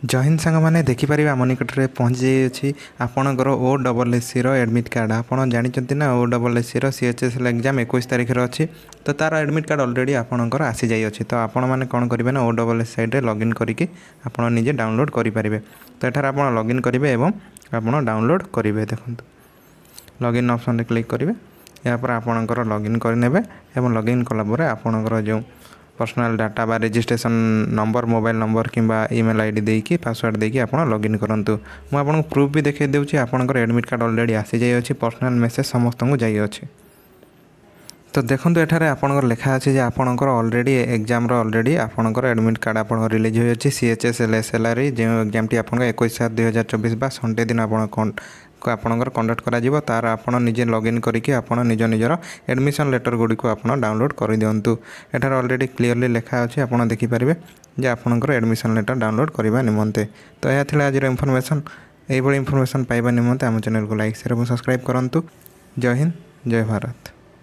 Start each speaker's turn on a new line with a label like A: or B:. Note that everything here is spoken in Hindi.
A: जय हिंद सांग मैंने देखिपारे आम निकट में पहुँची जाइए आपणकर OSSC एडमिट कार्ड आपड़ जानते ना OSSC CHSL एग्जाम 21 तारिख अच्छी तो तार एडमिट कार्ड अलरेडी आपणकर आसी जाइए तो आपण मैंने कौन करेंगे ना OSSC साइट लॉगिन करके आप निजे डाउनलोड करेंगे तो ये आप लॉगिन करेंगे और आप डाउनलोड करेंगे देखो लॉगिन ऑप्शन क्लिक करेंगे यापर आपणकर लॉगिन करने लॉगिन कलापर आपणकर जो पर्सनल डाटा बा रजिस्ट्रेशन नंबर मोबाइल नंबर किंबा ईमेल आईडी देकी पासवर्ड देकी आपण लॉगिन करंतु मु आपन प्रूफ भी देखे देउची आपनकर एडमिट कार्ड ऑलरेडी आसी जाय अछि पर्सनल मेसेज समस्त को जाय अछि। तो देखो एठारे आपनकर लिखा अछि जे आपनकर ऑलरेडी एग्जाम रो ऑलरेडी आपनकर एडमिट कार्ड आपन रिलीज होय अछि CHSL SLR जे एग्जाम टी आपन 21/7/2024 बा संडे दिन आपन आपणकर कंडक्ट करा तार आपण निजे लॉगिन करके आपण निज निजर एडमिशन लेटर गुडी को आपण डाउनलोड कर दियंतु एठार ऑलरेडी क्लियरली लिखा अछि आपण देखि परिबे जे आपणकर एडमिशन लेटर डाउनलोड करबा निमंते। तो यह थिला आज इन्फॉर्मेशन एई बडी इन्फॉर्मेशन पाइबा निमंते हम चैनल को लाइक शेयर और सब्सक्राइब करंतु। जय हिंद जय भारत।